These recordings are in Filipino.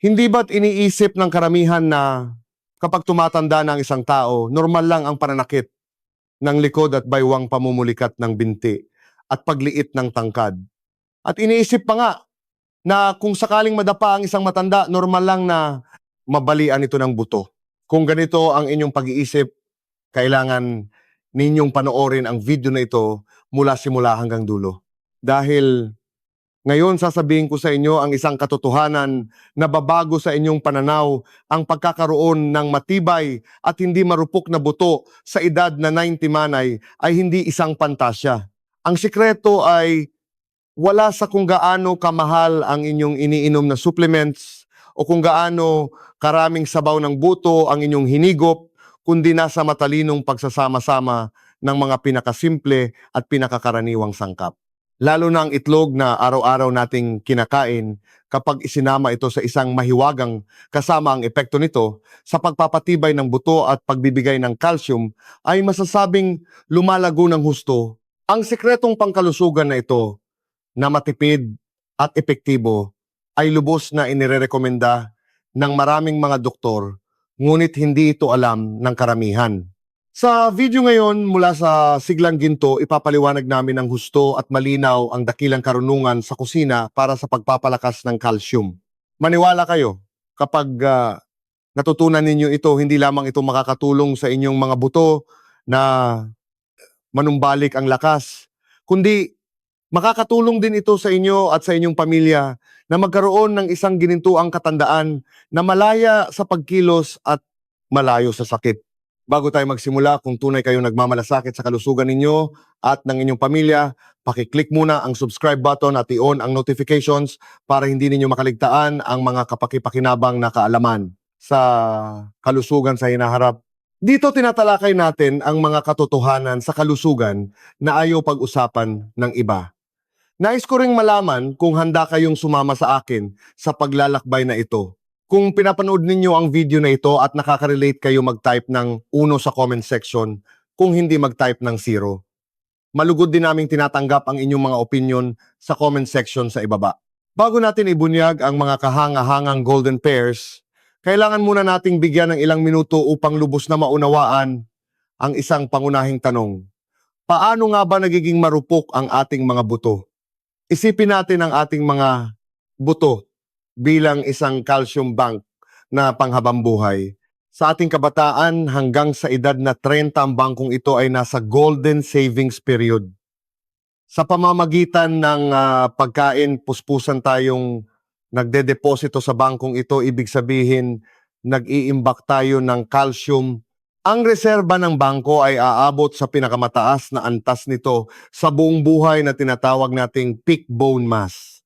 Hindi ba't iniisip ng karamihan na kapag tumatanda ng isang tao, normal lang ang pananakit ng likod at baywang pamumulikat ng binti at pagliit ng tangkad? At iniisip pa nga na kung sakaling madapa ang isang matanda, normal lang na mabalian ito ng buto. Kung ganito ang inyong pag-iisip, kailangan ninyong panoorin ang video na ito mula simula hanggang dulo. Dahil ngayon sasabihin ko sa inyo ang isang katotohanan na babago sa inyong pananaw ang pagkakaroon ng matibay at hindi marupok na buto sa edad na 90 manay ay hindi isang pantasya. Ang sikreto ay wala sa kung gaano kamahal ang inyong iniinom na supplements o kung gaano karaming sabaw ng buto ang inyong hinigop, kundi nasa matalinong pagsasama-sama ng mga pinakasimple at pinakakaraniwang sangkap. Lalo na ang itlog na araw-araw nating kinakain, kapag isinama ito sa isang mahiwagang kasama ang epekto nito sa pagpapatibay ng buto at pagbibigay ng calcium, ay masasabing lumalago ng husto. Ang sikretong pangkalusugan na ito na matipid at epektibo ay lubos na inirerekomenda ng maraming mga doktor, ngunit hindi ito alam ng karamihan. Sa video ngayon mula sa Siglang Ginto, ipapaliwanag namin ang husto at malinaw ang dakilang karunungan sa kusina para sa pagpapalakas ng calcium. Maniwala kayo, kapag natutunan ninyo ito, hindi lamang ito makakatulong sa inyong mga buto na manumbalik ang lakas, kundi makakatulong din ito sa inyo at sa inyong pamilya na magkaroon ng isang ginintuang katandaan na malaya sa pagkilos at malayo sa sakit. Bago tayo magsimula, kung tunay kayong nagmamalasakit sa kalusugan ninyo at ng inyong pamilya, pakiclick muna ang subscribe button at i-on ang notifications para hindi ninyo makaligtaan ang mga kapakipakinabang na kaalaman sa kalusugan sa hinaharap. Dito tinatalakay natin ang mga katotohanan sa kalusugan na ayaw pag-usapan ng iba. Nais ko ring malaman kung handa kayong sumama sa akin sa paglalakbay na ito. Kung pinapanood ninyo ang video na ito at nakaka-relate kayo, mag-type ng 1 sa comment section, kung hindi mag-type ng 0. Malugod din naming tinatanggap ang inyong mga opinion sa comment section sa ibaba. Bago natin ibunyag ang mga kahanga-hangang golden pairs, kailangan muna nating bigyan ng ilang minuto upang lubos na maunawaan ang isang pangunahing tanong. Paano nga ba nagiging marupok ang ating mga buto? Isipin natin ang ating mga buto bilang isang calcium bank na panghabang buhay. Sa ating kabataan hanggang sa edad na 30 ang bangkong ito ay nasa golden savings period. Sa pamamagitan ng pagkain, puspusan tayong nagdedeposito sa bangkong ito, ibig sabihin nag-iimbak tayo ng calcium. Ang reserba ng bangko ay aabot sa pinakamataas na antas nito sa buong buhay na tinatawag nating peak bone mass.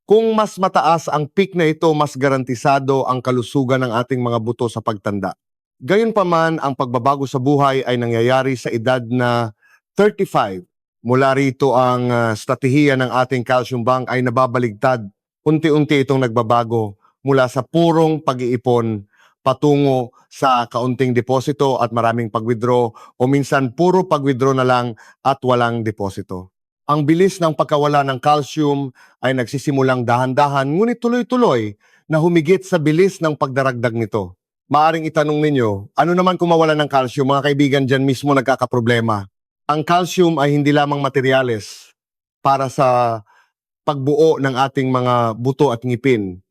Kung mas mataas ang peak na ito, mas garantisado ang kalusugan ng ating mga buto sa pagtanda. Gayunpaman, ang pagbabago sa buhay ay nangyayari sa edad na 35. Mula rito ang strategiya ng ating calcium bank ay nababaligtad. Unti-unti itong nagbabago mula sa purong pag-iipon patungo sa kaunting deposito at maraming pag-withdraw, o minsan puro pag-withdraw na lang at walang deposito. Ang bilis ng pagkawala ng calcium ay nagsisimulang dahan-dahan ngunit tuloy-tuloy na humigit sa bilis ng pagdaragdag nito. Maaring itanong ninyo, ano naman kung mawala ng calcium? Mga kaibigan, dyan mismo nagkakaproblema. Ang calcium ay hindi lamang materyales para sa pagbuo ng ating mga buto at ngipin.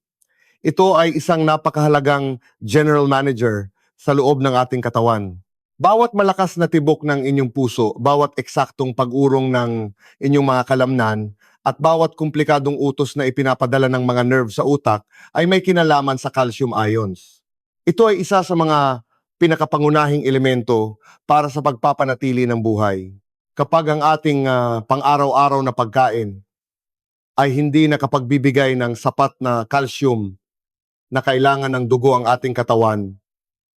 Ito ay isang napakahalagang general manager sa loob ng ating katawan. Bawat malakas na tibok ng inyong puso, bawat eksaktong pag-urong ng inyong mga kalamnan, at bawat komplikadong utos na ipinapadala ng mga nerve sa utak ay may kinalaman sa calcium ions. Ito ay isa sa mga pinakapangunahing elemento para sa pagpapanatili ng buhay. Kapag ang ating pang-araw-araw na pagkain ay hindi nakapagbibigay ng sapat na calcium na kailangan ng dugo ang ating katawan,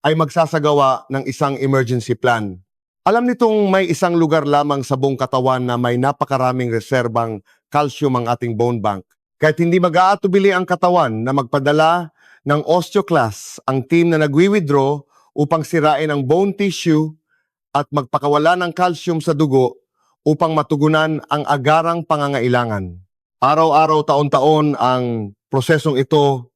ay magsasagawa ng isang emergency plan. Alam nitong may isang lugar lamang sa buong katawan na may napakaraming reserbang calcium ang ating bone bank. Kahit hindi mag-aatubili ang katawan na magpadala ng osteoclast, ang team na nagwi-withdraw upang sirain ang bone tissue at magpakawala ng calcium sa dugo upang matugunan ang agarang pangangailangan. Araw-araw, taon-taon ang prosesong ito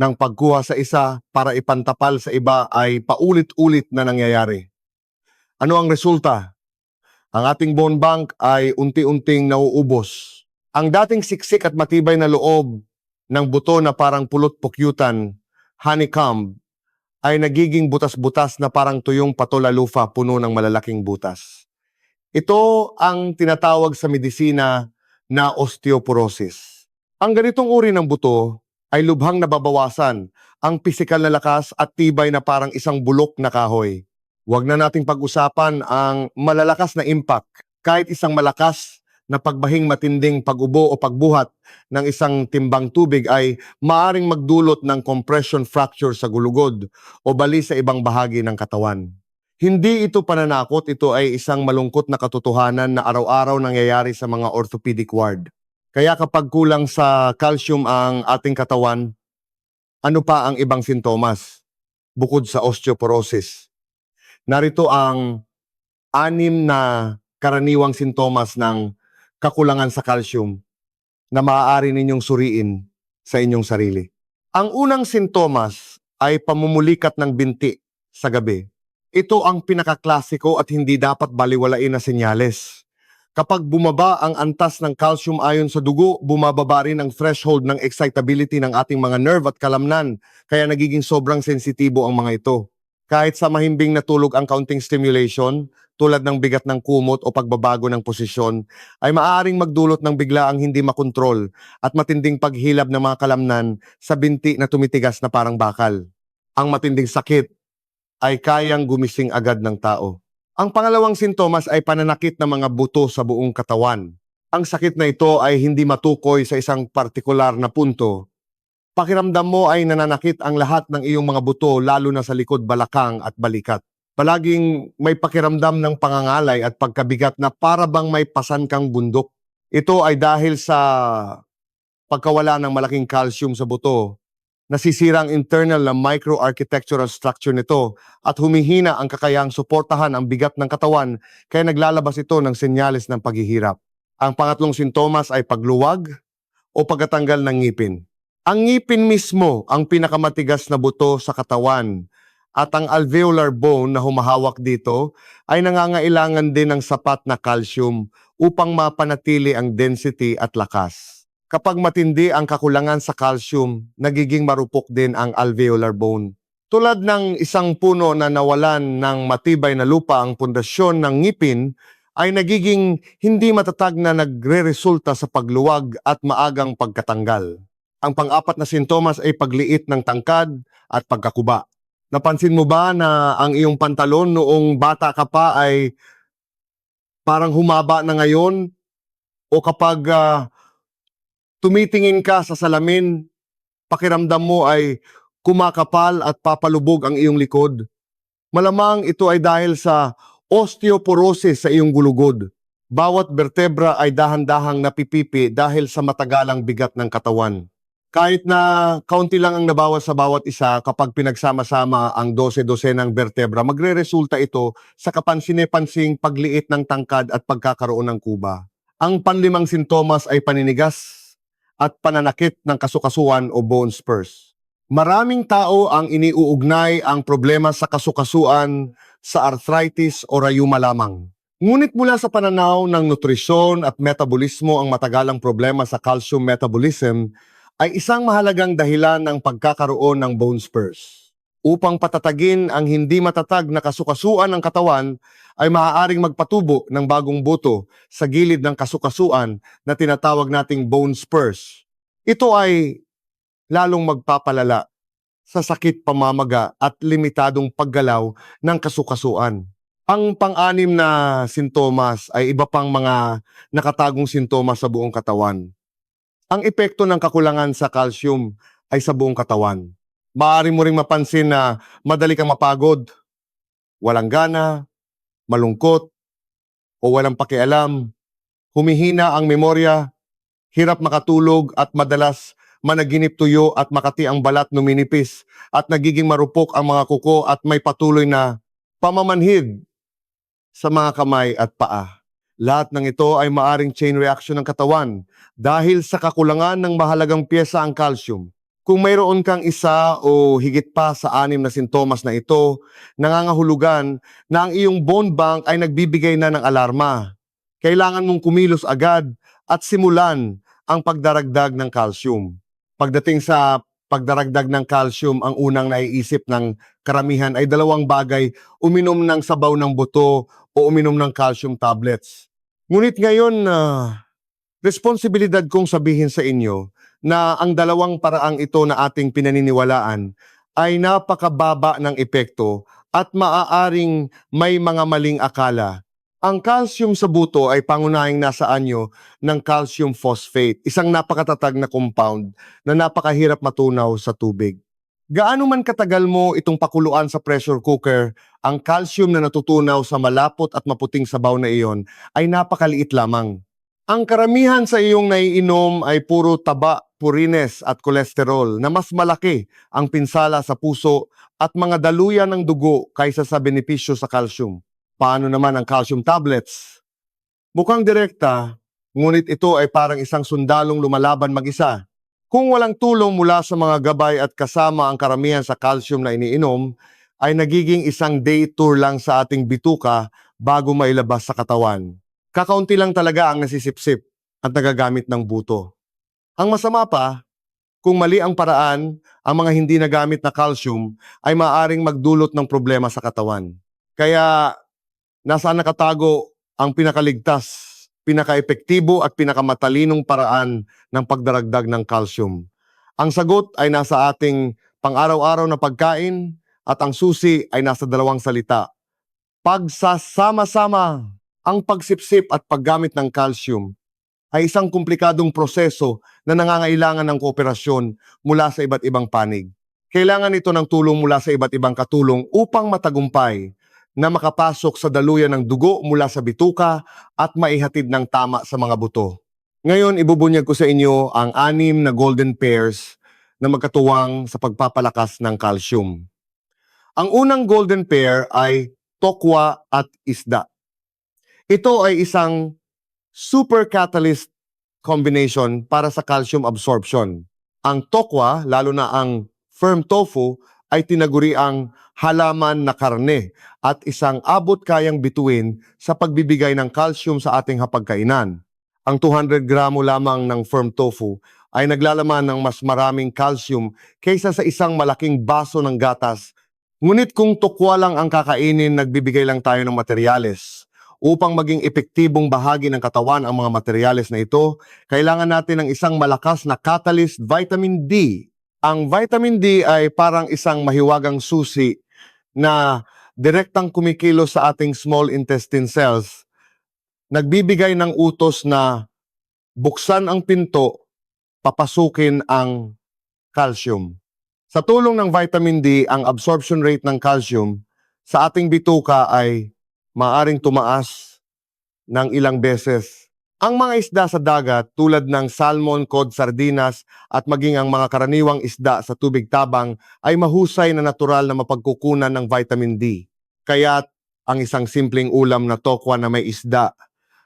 ng pagkuha sa isa para ipantapal sa iba ay paulit-ulit na nangyayari. Ano ang resulta? Ang ating bone bank ay unti-unting nauubos. Ang dating siksik at matibay na loob ng buto na parang pulot-pukyutan, honeycomb, ay nagiging butas-butas na parang tuyong patolalufa puno ng malalaking butas. Ito ang tinatawag sa medisina na osteoporosis. Ang ganitong uri ng buto ay lubhang nababawasan ang pisikal na lakas at tibay na parang isang bulok na kahoy. Huwag na nating pag-usapan ang malalakas na impact. Kahit isang malakas na pagbahing matinding pag-ubo o pagbuhat ng isang timbang tubig ay maaring magdulot ng compression fracture sa gulugod o bali sa ibang bahagi ng katawan. Hindi ito pananakot, ito ay isang malungkot na katotohanan na araw-araw nangyayari sa mga orthopedic ward. Kaya kapag kulang sa calcium ang ating katawan, ano pa ang ibang sintomas bukod sa osteoporosis? Narito ang 6 na karaniwang sintomas ng kakulangan sa calcium na maaari ninyong suriin sa inyong sarili. Ang unang sintomas ay pamumulikat ng binti sa gabi. Ito ang pinakaklasiko at hindi dapat baliwalain na senyales. Kapag bumaba ang antas ng calcium ayon sa dugo, bumababa rin ang threshold ng excitability ng ating mga nerve at kalamnan, kaya nagiging sobrang sensitibo ang mga ito. Kahit sa mahimbing na tulog ang kaunting stimulation, tulad ng bigat ng kumot o pagbabago ng posisyon, ay maaaring magdulot ng biglaang hindi makontrol at matinding paghilab ng mga kalamnan sa binti na tumitigas na parang bakal. Ang matinding sakit ay kayang gumising agad ng tao. Ang pangalawang sintomas ay pananakit ng mga buto sa buong katawan. Ang sakit na ito ay hindi matukoy sa isang partikular na punto. Pakiramdam mo ay nananakit ang lahat ng iyong mga buto, lalo na sa likod, balakang at balikat. Palaging may pakiramdam ng pangangalay at pagkabigat na para bang may pasan kang bundok. Ito ay dahil sa pagkawala ng malaking calcium sa buto. Nasisira ang internal na microarchitectural structure nito at humihina ang kakayahang suportahan ang bigat ng katawan, kaya naglalabas ito ng senyales ng paghihirap. Ang pangatlong sintomas ay pagluwag o pagtatanggal ng ngipin. Ang ngipin mismo ang pinakamatigas na buto sa katawan at ang alveolar bone na humahawak dito ay nangangailangan din ng sapat na calcium upang mapanatili ang density at lakas. Kapag matindi ang kakulangan sa calcium, nagiging marupok din ang alveolar bone. Tulad ng isang puno na nawalan ng matibay na lupa ang pundasyon ng ngipin, ay nagiging hindi matatag na nagre-resulta sa pagluwag at maagang pagkatanggal. Ang pang-apat na sintomas ay pagliit ng tangkad at pagkakuba. Napansin mo ba na ang iyong pantalon noong bata ka pa ay parang humaba na ngayon? O kapag tumitingin ka sa salamin, pakiramdam mo ay kumakapal at papalubog ang iyong likod? Malamang ito ay dahil sa osteoporosis sa iyong gulugod. Bawat bertebra ay dahan-dahang napipipi dahil sa matagalang bigat ng katawan. Kahit na kaunti lang ang nabawas sa bawat isa, kapag pinagsama-sama ang 12 ng bertebra, magre-resulta ito sa kapansin-pansing pagliit ng tangkad at pagkakaroon ng kuba. Ang panlimang sintomas ay paninigas at pananakit ng kasukasuan o bone spurs. Maraming tao ang iniuugnay ang problema sa kasukasuan sa arthritis o rayuma lamang. Ngunit mula sa pananaw ng nutrisyon at metabolismo, ang matagalang problema sa calcium metabolism ay isang mahalagang dahilan ng pagkakaroon ng bone spurs. Upang patatagin ang hindi matatag na kasukasuan ng katawan, ay maaaring magpatubo ng bagong buto sa gilid ng kasukasuan na tinatawag nating bone spurs. Ito ay lalong magpapalala sa sakit, pamamaga at limitadong paggalaw ng kasukasuan. Ang pang-anim na sintomas ay iba pang mga nakatagong sintomas sa buong katawan. Ang epekto ng kakulangan sa calcium ay sa buong katawan. Maaari mo ring mapansin na madali kang mapagod, walang gana, malungkot, o walang pakialam. Humihina ang memorya, hirap makatulog at madalas managinip tuyo at makati ang balat numinipis at nagiging marupok ang mga kuko at may patuloy na pamamanhid sa mga kamay at paa. Lahat ng ito ay maaring chain reaction ng katawan dahil sa kakulangan ng mahalagang piyesa ang calcium. Kung mayroon kang isa o higit pa sa 6 na sintomas na ito, nangangahulugan na ang iyong bone bank ay nagbibigay na ng alarma. Kailangan mong kumilos agad at simulan ang pagdaragdag ng calcium. Pagdating sa pagdaragdag ng calcium, ang unang naiisip ng karamihan ay dalawang bagay: uminom ng sabaw ng buto o uminom ng calcium tablets. Ngunit ngayon, responsibilidad kong sabihin sa inyo na ang dalawang paraang ito na ating pinaniniwalaan ay napakababa ng epekto at maaaring may mga maling akala. Ang calcium sa buto ay pangunahing nasa anyo ng calcium phosphate, isang napakatatag na compound na napakahirap matunaw sa tubig. Gaano man katagal mo itong pakuluan sa pressure cooker, ang calcium na natutunaw sa malapot at maputing sabaw na iyon ay napakaliit lamang. Ang karamihan sa iyong naiinom ay puro taba, purines at kolesterol na mas malaki ang pinsala sa puso at mga daluyan ng dugo kaysa sa benepisyo sa calcium. Paano naman ang calcium tablets? Mukhang direkta, ngunit ito ay parang isang sundalong lumalaban mag-isa. Kung walang tulong mula sa mga gabay at kasama ang karamihan sa calcium na iniinom, ay nagiging isang day tour lang sa ating bituka bago mailabas sa katawan. Kakaunti lang talaga ang nasisipsip at nagagamit ng buto. Ang masama pa, kung mali ang paraan, ang mga hindi nagamit na calcium ay maaaring magdulot ng problema sa katawan. Kaya, nasaan nakatago ang pinakaligtas, pinakaepektibo at pinakamatalinong paraan ng pagdaragdag ng calcium? Ang sagot ay nasa ating pang-araw-araw na pagkain at ang susi ay nasa dalawang salita: pagsasama-sama. Ang pagsipsip at paggamit ng calcium ay isang komplikadong proseso na nangangailangan ng kooperasyon mula sa iba't ibang panig. Kailangan ito ng tulong mula sa iba't ibang katulong upang matagumpay na makapasok sa daluyan ng dugo mula sa bituka at maihatid ng tama sa mga buto. Ngayon, ibubunyag ko sa inyo ang 6 na golden pairs na magkatuwang sa pagpapalakas ng calcium. Ang unang golden pair ay tokwa at isda. Ito ay isang super catalyst combination para sa calcium absorption. Ang tokwa, lalo na ang firm tofu, ay tinaguri ang halaman na karne at isang abot-kayang bituin sa pagbibigay ng calcium sa ating hapagkainan. Ang 200 gramo lamang ng firm tofu ay naglalaman ng mas maraming calcium kaysa sa isang malaking baso ng gatas. Ngunit kung tokwa lang ang kakainin, nagbibigay lang tayo ng materyales. Upang maging epektibong bahagi ng katawan ang mga materyales na ito, kailangan natin ng isang malakas na catalyst, vitamin D. Ang vitamin D ay parang isang mahiwagang susi na direktang kumikilos sa ating small intestine cells. Nagbibigay ng utos na buksan ang pinto, papasukin ang calcium. Sa tulong ng vitamin D, ang absorption rate ng calcium sa ating bituka ay maaring tumaas ng ilang beses. Ang mga isda sa dagat tulad ng salmon, cod, sardinas at maging ang mga karaniwang isda sa tubig tabang ay mahusay na natural na mapagkukunan ng vitamin D. Kaya't ang isang simpleng ulam na tokwa na may isda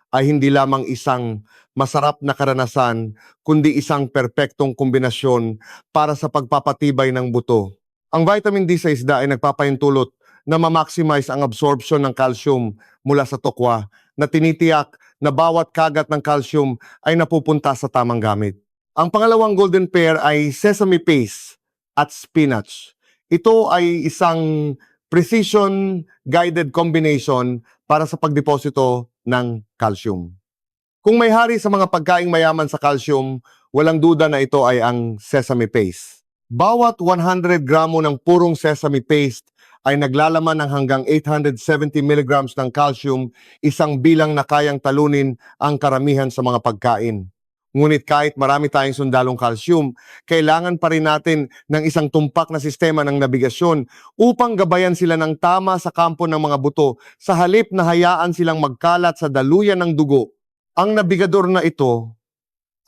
ay hindi lamang isang masarap na karanasan, kundi isang perpektong kombinasyon para sa pagpapatibay ng buto. Ang vitamin D sa isda ay nagpapahintulot na ma-maximize ang absorption ng calcium mula sa tokwa, na tinitiyak na bawat kagat ng calcium ay napupunta sa tamang gamit. Ang pangalawang golden pair ay sesame paste at spinach. Ito ay isang precision-guided combination para sa pagdeposito ng calcium. Kung may hari sa mga pagkaing mayaman sa calcium, walang duda na ito ay ang sesame paste. Bawat 100 gramo ng purong sesame paste ay naglalaman ng hanggang 870 mg ng calcium, isang bilang na kayang talunin ang karamihan sa mga pagkain. Ngunit kahit marami tayong sundalong calcium, kailangan pa rin natin ng isang tumpak na sistema ng nabigasyon upang gabayan sila ng tama sa kampo ng mga buto sa halip na hayaan silang magkalat sa daluyan ng dugo. Ang nabigador na ito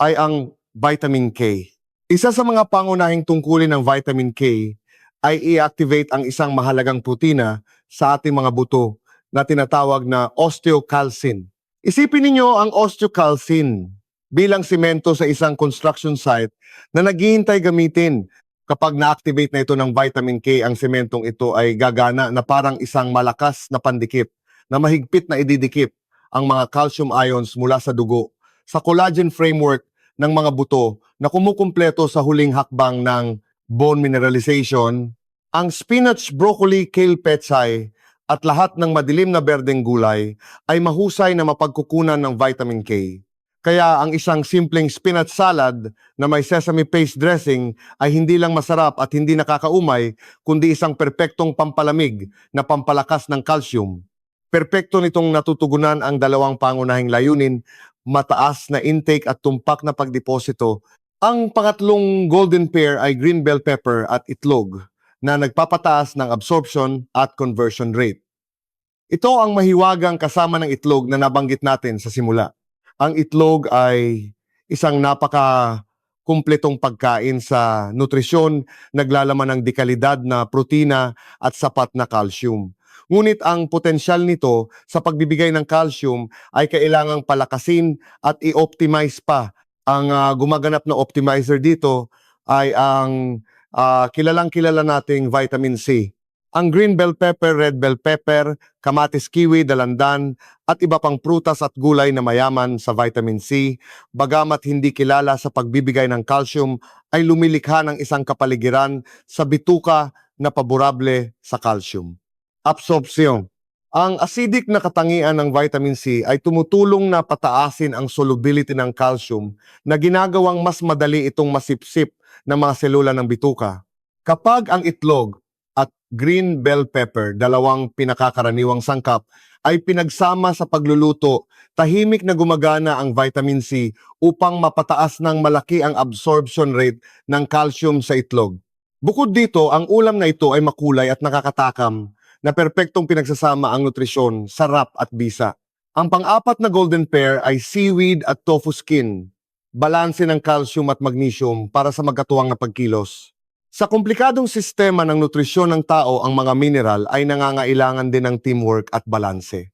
ay ang vitamin K. Isa sa mga pangunahing tungkulin ng vitamin K ay i-activate ang isang mahalagang protina sa ating mga buto na tinatawag na osteocalcin. Isipin ninyo ang osteocalcin. bilang simento sa isang construction site na naghihintay gamitin. Kapag na-activate na ito ng vitamin K, ang sementong ito ay gagana na parang isang malakas na pandikit na mahigpit na ididikit ang mga calcium ions mula sa dugo sa collagen framework ng mga buto na kumukumpleto sa huling hakbang ng bone mineralization. Ang spinach, broccoli, kale, pechay at lahat ng madilim na berdeng gulay ay mahusay na mapagkukunan ng vitamin K. Kaya ang isang simpleng spinach salad na may sesame paste dressing ay hindi lang masarap at hindi nakakaumay, kundi isang perpektong pampalamig na pampalakas ng calcium. Perpekto nitong natutugunan ang dalawang pangunahing layunin, mataas na intake at tumpak na pagdeposito. Ang pangatlong golden pair ay green bell pepper at itlog na nagpapataas ng absorption at conversion rate. Ito ang mahiwagang kasama ng itlog na nabanggit natin sa simula. Ang itlog ay isang napaka-kumpletong pagkain sa nutrisyon, naglalaman ng dekalidad na protina at sapat na calcium. Ngunit ang potensyal nito sa pagbibigay ng calcium ay kailangang palakasin at i-optimize pa. Ang gumaganap na optimizer dito ay ang kilalang-kilala nating vitamin C. Ang green bell pepper, red bell pepper, kamatis, kiwi, dalandan, at iba pang prutas at gulay na mayaman sa vitamin C, bagamat hindi kilala sa pagbibigay ng calcium, ay lumilikha ng isang kapaligiran sa bituka na paborable sa calcium. Absorption. Ang acidic na katangian ng vitamin C ay tumutulong na pataasin ang solubility ng calcium na ginagawang mas madali itong masipsip ng mga selula ng bituka. Kapag ang itlog at green bell pepper, dalawang pinakakaraniwang sangkap, ay pinagsama sa pagluluto, tahimik na gumagana ang vitamin C upang mapataas ng malaki ang absorption rate ng calcium sa itlog. Bukod dito, ang ulam na ito ay makulay at nakakatakam na perpektong pinagsasama ang nutrisyon, sarap at bisa. Ang pang-apat na golden pair ay seaweed at tofu skin, balanse ng calcium at magnesium para sa magkatuwang na pagkilos. Sa komplikadong sistema ng nutrisyon ng tao, ang mga mineral ay nangangailangan din ng teamwork at balanse.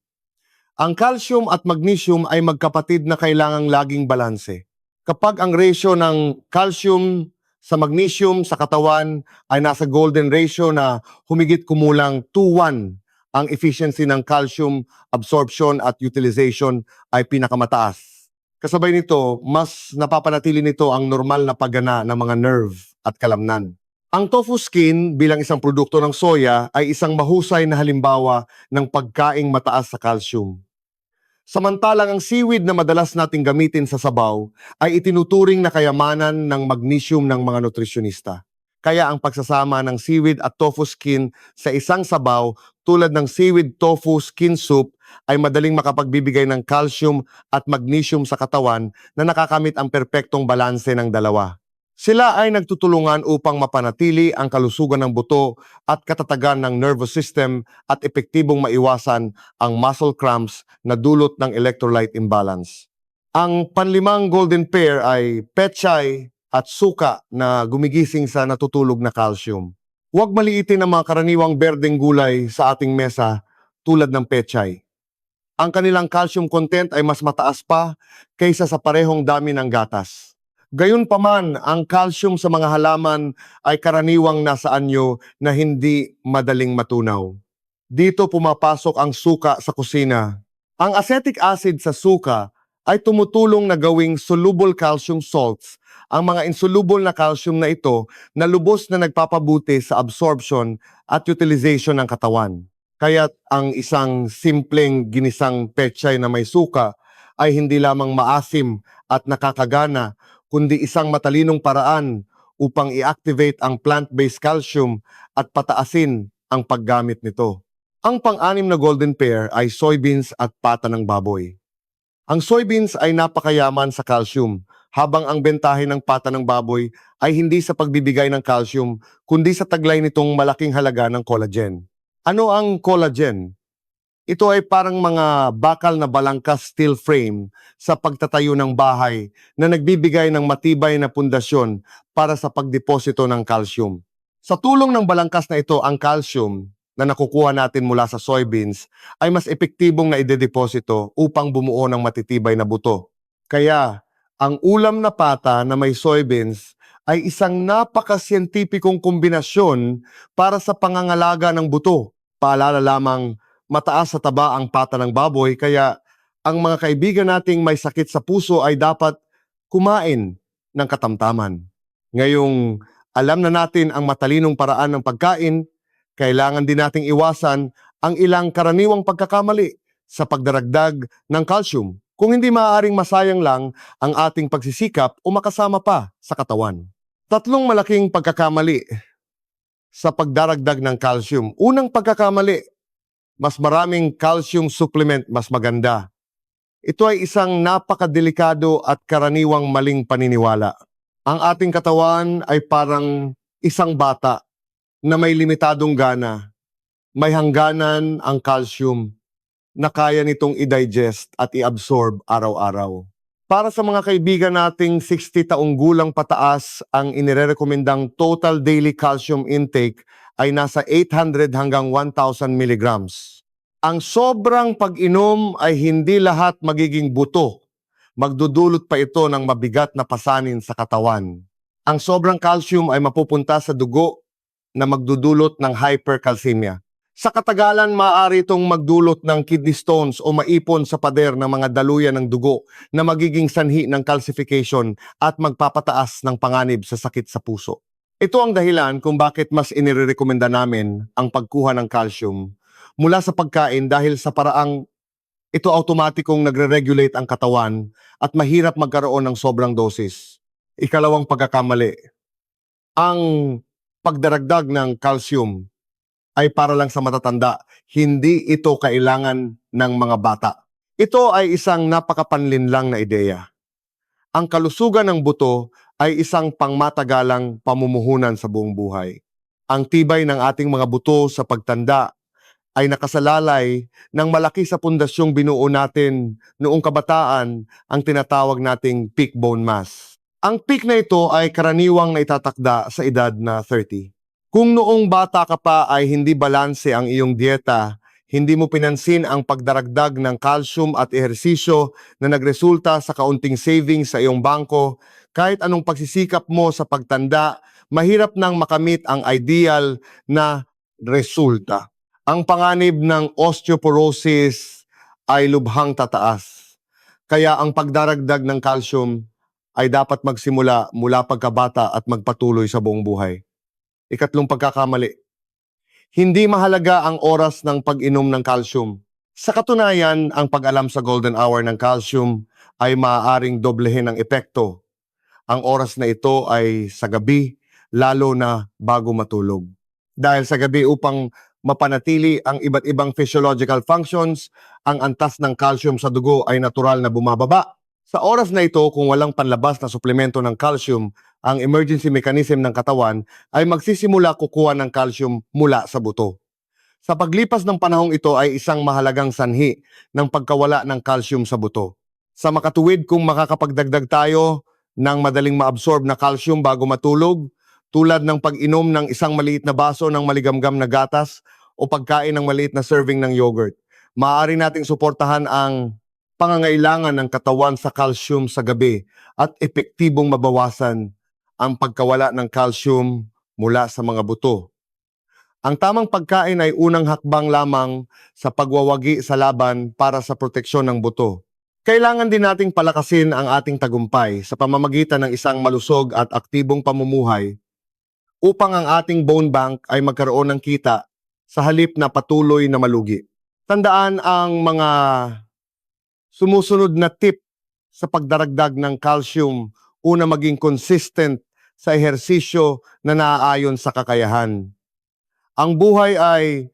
Ang calcium at magnesium ay magkapatid na kailangang laging balanse. Kapag ang ratio ng calcium sa magnesium sa katawan ay nasa golden ratio na humigit kumulang 2:1, ang efficiency ng calcium absorption at utilization ay pinakamataas. Kasabay nito, mas napapanatili nito ang normal na paggana ng mga nerve at kalamnan. Ang tofu skin bilang isang produkto ng soya ay isang mahusay na halimbawa ng pagkaing mataas sa calcium. Samantalang ang seaweed na madalas nating gamitin sa sabaw ay itinuturing na kayamanan ng magnesium ng mga nutrisyonista. Kaya ang pagsasama ng seaweed at tofu skin sa isang sabaw tulad ng seaweed tofu skin soup ay madaling makapagbibigay ng calcium at magnesium sa katawan na nakakamit ang perpektong balanse ng dalawa. Sila ay nagtutulungan upang mapanatili ang kalusugan ng buto at katatagan ng nervous system at epektibong maiwasan ang muscle cramps na dulot ng electrolyte imbalance. Ang panlimang golden pair ay pechay at suka na gumigising sa natutulog na calcium. Huwag maliitin ang mga karaniwang berdeng gulay sa ating mesa tulad ng pechay. Ang kanilang calcium content ay mas mataas pa kaysa sa parehong dami ng gatas. Gayunpaman, ang calcium sa mga halaman ay karaniwang nasa anyo na hindi madaling matunaw. Dito pumapasok ang suka sa kusina. Ang acetic acid sa suka ay tumutulong na gawing soluble calcium salts. Ang mga insoluble na calcium na ito na lubos na nagpapabuti sa absorption at utilization ng katawan. Kaya't ang isang simpleng ginisang pechay na may suka ay hindi lamang maasim at nakakagana, kundi isang matalinong paraan upang i-activate ang plant-based calcium at pataasin ang paggamit nito. Ang pang-anim na golden pair ay soybeans at pata ng baboy. Ang soybeans ay napakayaman sa calcium, habang ang bentahe ng pata ng baboy ay hindi sa pagbibigay ng calcium, kundi sa taglay nitong malaking halaga ng collagen. Ano ang collagen? Ito ay parang mga bakal na balangkas steel frame sa pagtatayo ng bahay na nagbibigay ng matibay na pundasyon para sa pagdeposito ng calcium. Sa tulong ng balangkas na ito, ang calcium na nakukuha natin mula sa soybeans ay mas epektibong na idedeposito upang bumuo ng matitibay na buto. Kaya, Ang ulam na pata na may soybeans ay isang napakasiyentipikong kombinasyon para sa pangangalaga ng buto. Paalala lamang, mataas sa taba ang pata ng baboy, kaya ang mga kaibigan nating may sakit sa puso ay dapat kumain ng katamtaman. Ngayong alam na natin ang matalinong paraan ng pagkain, kailangan din nating iwasan ang ilang karaniwang pagkakamali sa pagdaragdag ng calcium. Kung hindi maaaring masayang lang ang ating pagsisikap o makasama pa sa katawan. Tatlong malaking pagkakamali sa pagdaragdag ng calcium. Unang pagkakamali, mas maraming calcium supplement mas maganda. Ito ay isang napakadelikado at karaniwang maling paniniwala. Ang ating katawan ay parang isang bata na may limitadong gana. May hangganan ang calcium na kaya nitong i-digest at i-absorb araw-araw. Para sa mga kaibigan nating 60 taong gulang pataas, ang inirekomendang total daily calcium intake ay nasa 800 hanggang 1,000 milligrams. Ang sobrang pag-inom ay hindi lahat magiging buto. Magdudulot pa ito ng mabigat na pasanin sa katawan. Ang sobrang calcium ay mapupunta sa dugo na magdudulot ng hypercalcemia. Sa katagalan, maaari itong magdulot ng kidney stones o maipon sa pader ng mga daluyan ng dugo na magiging sanhi ng calcification at magpapataas ng panganib sa sakit sa puso. Ito ang dahilan kung bakit mas inirekomenda namin ang pagkuha ng calcium mula sa pagkain dahil sa paraang ito automatikong nagre-regulate ang katawan at mahirap magkaroon ng sobrang dosis. Ikalawang pagkakamali, ang pagdaragdag ng calcium ay para lang sa matatanda, hindi ito kailangan ng mga bata. Ito ay isang napakapanlinlang na ideya. Ang kalusugan ng buto ay isang pangmatagalang pamumuhunan sa buong buhay. Ang tibay ng ating mga buto sa pagtanda ay nakasalalay ng malaki sa pundasyong binuo natin noong kabataan, ang tinatawag nating peak bone mass. Ang peak na ito ay karaniwang naitatakda sa edad na 30. Kung noong bata ka pa ay hindi balanse ang iyong dieta, hindi mo pinansin ang pagdaragdag ng calcium at ehersisyo na nagresulta sa kaunting savings sa iyong bangko, kahit anong pagsisikap mo sa pagtanda, mahirap nang makamit ang ideal na resulta. Ang panganib ng osteoporosis ay lubhang tataas. Kaya ang pagdaragdag ng calcium ay dapat magsimula mula pagkabata at magpatuloy sa buong buhay. Ikatlong pagkakamali, hindi mahalaga ang oras ng pag-inom ng calcium. Sa katunayan, ang pag-alam sa golden hour ng calcium ay maaaring doblehin ang epekto. Ang oras na ito ay sa gabi, lalo na bago matulog. Dahil sa gabi upang mapanatili ang iba't ibang physiological functions, ang antas ng calcium sa dugo ay natural na bumababa. Sa oras na ito, kung walang panlabas na suplemento ng calcium, ang emergency mechanism ng katawan ay magsisimula kukuha ng calcium mula sa buto. Sa paglipas ng panahong ito ay isang mahalagang sanhi ng pagkawala ng calcium sa buto. Sa makatuwid, kung makakapagdagdag tayo ng madaling maabsorb na calcium bago matulog, tulad ng pag-inom ng isang maliit na baso ng maligamgam na gatas o pagkain ng maliit na serving ng yogurt, maaari nating suportahan ang pangangailangan ng katawan sa calcium sa gabi at epektibong mabawasan ang pagkawala ng calcium mula sa mga buto. Ang tamang pagkain ay unang hakbang lamang sa pagwawagi sa laban para sa proteksyon ng buto. Kailangan din nating palakasin ang ating tagumpay sa pamamagitan ng isang malusog at aktibong pamumuhay upang ang ating bone bank ay magkaroon ng kita sa halip na patuloy na malugi. Tandaan ang mga sumusunod na tip sa pagdaragdag ng calcium. Una, maging consistent sa ehersisyo na naaayon sa kakayahan. Ang buhay ay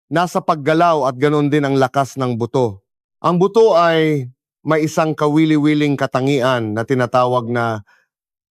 nasa paggalaw at ganoon din ang lakas ng buto. Ang buto ay may isang kawili-wiling katangian na tinatawag na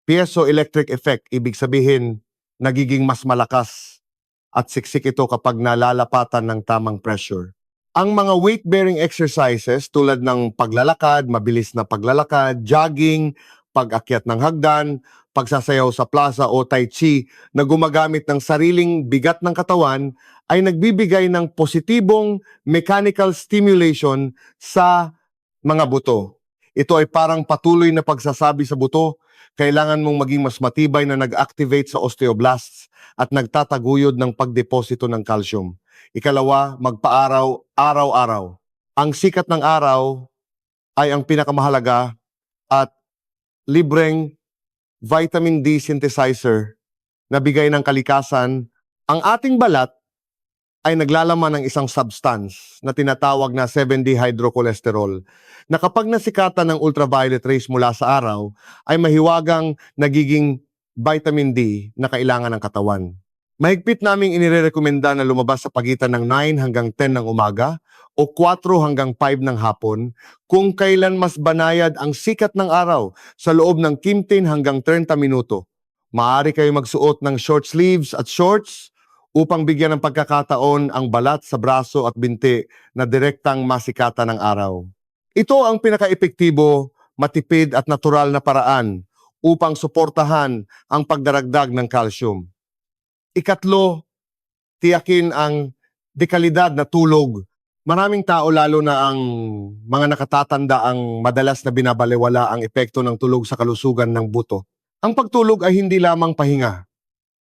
piezoelectric effect. Ibig sabihin, nagiging mas malakas at siksik ito kapag nalalapatan ng tamang pressure. Ang mga weight-bearing exercises tulad ng paglalakad, mabilis na paglalakad, jogging, pag-akyat ng hagdan, pagsasayaw sa plaza o tai chi na gumagamit ng sariling bigat ng katawan ay nagbibigay ng positibong mechanical stimulation sa mga buto. Ito ay parang patuloy na pagsasabi sa buto, kailangan mong maging mas matibay na nag-activate sa osteoblasts at nagtataguyod ng pagdeposito ng calcium. Ikalawa, magpaaraw araw-araw. Ang sikat ng araw ay ang pinakamahalaga at libreng vitamin D synthesizer na bigay ng kalikasan. Ang ating balat ay naglalaman ng isang substance na tinatawag na 7-dehydrocholesterol na kapag nasikatan ng ultraviolet rays mula sa araw ay mahiwagang nagiging vitamin D na kailangan ng katawan. Mahigpit naming inirekomenda na lumabas sa pagitan ng 9 hanggang 10 ng umaga o 4 hanggang 5 ng hapon kung kailan mas banayad ang sikat ng araw sa loob ng 15 hanggang 30 minuto. Maaari kayo magsuot ng short sleeves at shorts upang bigyan ng pagkakataon ang balat sa braso at binti na direktang masikatan ng araw. Ito ang pinaka-epektibo, matipid at natural na paraan upang suportahan ang pagdaragdag ng calcium. Ikatlo, tiyakin ang dekalidad na tulog. Maraming tao lalo na ang mga nakatatanda ang madalas na binabalewala ang epekto ng tulog sa kalusugan ng buto. Ang pagtulog ay hindi lamang pahinga.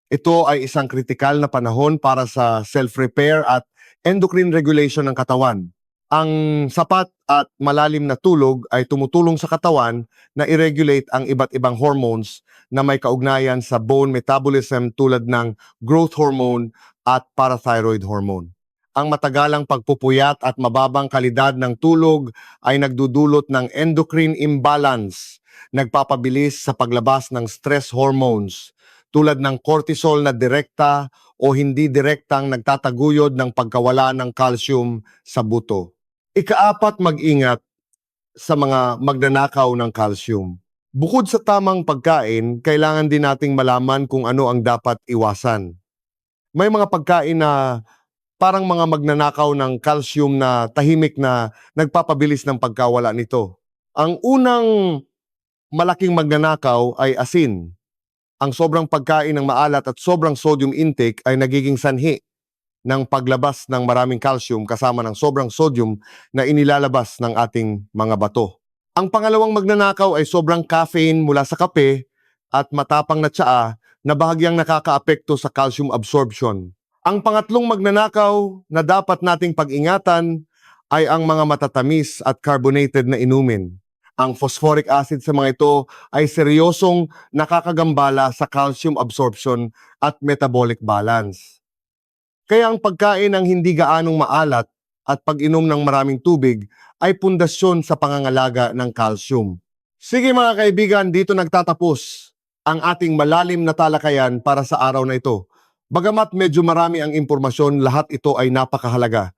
Ito ay isang kritikal na panahon para sa self-repair at endocrine regulation ng katawan. Ang sapat at malalim na tulog ay tumutulong sa katawan na i-regulate ang iba't ibang hormones na may kaugnayan sa bone metabolism tulad ng growth hormone at parathyroid hormone. Ang matagalang pagpupuyat at mababang kalidad ng tulog ay nagdudulot ng endocrine imbalance, nagpapabilis sa paglabas ng stress hormones tulad ng cortisol na direkta o hindi direktang nagtataguyod ng pagkawala ng calcium sa buto. Ikaapat, mag-ingat sa mga magnanakaw ng calcium. Bukod sa tamang pagkain, kailangan din nating malaman kung ano ang dapat iwasan. May mga pagkain na parang mga magnanakaw ng calcium na tahimik na nagpapabilis ng pagkawala nito. Ang unang malaking magnanakaw ay asin. Ang sobrang pagkain ng maalat at sobrang sodium intake ay nagiging sanhi ng paglabas ng maraming calcium kasama ng sobrang sodium na inilalabas ng ating mga bato. Ang pangalawang magnanakaw ay sobrang caffeine mula sa kape at matapang na tsaa na bahagyang nakakaapekto sa calcium absorption. Ang pangatlong magnanakaw na dapat nating pag-ingatan ay ang mga matatamis at carbonated na inumin. Ang phosphoric acid sa mga ito ay seryosong nakakagambala sa calcium absorption at metabolic balance. Kaya ang pagkain ng hindi gaanong maalat at pag-inom ng maraming tubig ay pundasyon sa pangangalaga ng calcium. Sige mga kaibigan, dito nagtatapos ang ating malalim na talakayan para sa araw na ito. Bagamat medyo marami ang impormasyon, lahat ito ay napakahalaga.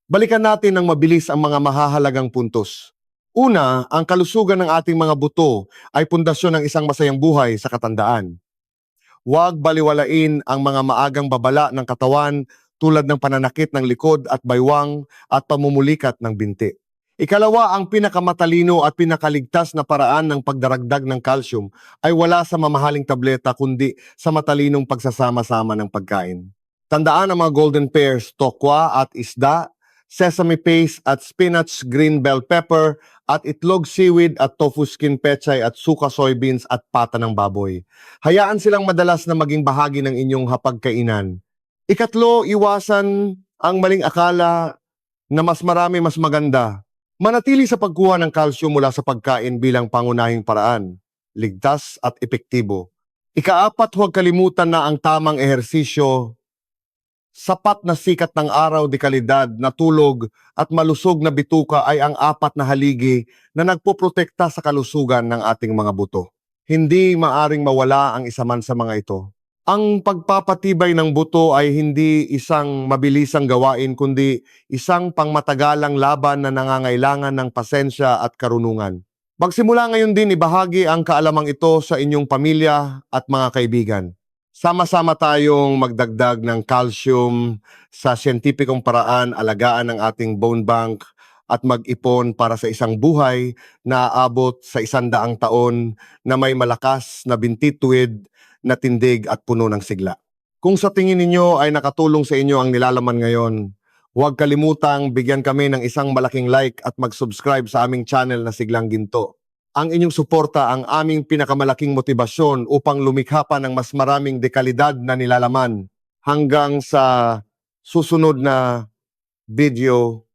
Balikan natin ng mabilis ang mga mahahalagang puntos. Una, ang kalusugan ng ating mga buto ay pundasyon ng isang masayang buhay sa katandaan. Huwag baliwalain ang mga maagang babala ng katawan tulad ng pananakit ng likod at baywang at pamumulikat ng binti. Ikalawa, ang pinakamatalino at pinakaligtas na paraan ng pagdaragdag ng calcium ay wala sa mamahaling tableta kundi sa matalinong pagsasama-sama ng pagkain. Tandaan ang mga golden pears, tokwa at isda, sesame paste at spinach, green bell pepper, at itlog seaweed at tofu skin pechay at suka soybeans at pata ng baboy. Hayaan silang madalas na maging bahagi ng inyong hapagkainan. Ikatlo, iwasan ang maling akala na mas marami mas maganda. Manatili sa pagkuha ng calcium mula sa pagkain bilang pangunahing paraan, ligtas at epektibo. Ikaapat, huwag kalimutan na ang tamang ehersisyo, sapat na sikat ng araw, dekalidad na tulog at malusog na bituka ay ang apat na haligi na nagpoprotekta sa kalusugan ng ating mga buto. Hindi maaring mawala ang isa man sa mga ito. Ang pagpapatibay ng buto ay hindi isang mabilisang gawain kundi isang pangmatagalang laban na nangangailangan ng pasensya at karunungan. Magsimula ngayon din ibahagi ang kaalamang ito sa inyong pamilya at mga kaibigan. Sama-sama tayong magdagdag ng calcium sa siyentipikong paraan, alagaan ang ating bone bank at mag-ipon para sa isang buhay na aabot sa 100 taon na may malakas na bintituwid, na tindig at puno ng sigla. Kung sa tingin ninyo ay nakatulong sa inyo ang nilalaman ngayon, huwag kalimutang bigyan kami ng isang malaking like at mag-subscribe sa aming channel na Siglang Ginto. Ang inyong suporta ang aming pinakamalaking motibasyon upang lumikha pa ng mas maraming dekalidad na nilalaman. Hanggang sa susunod na video,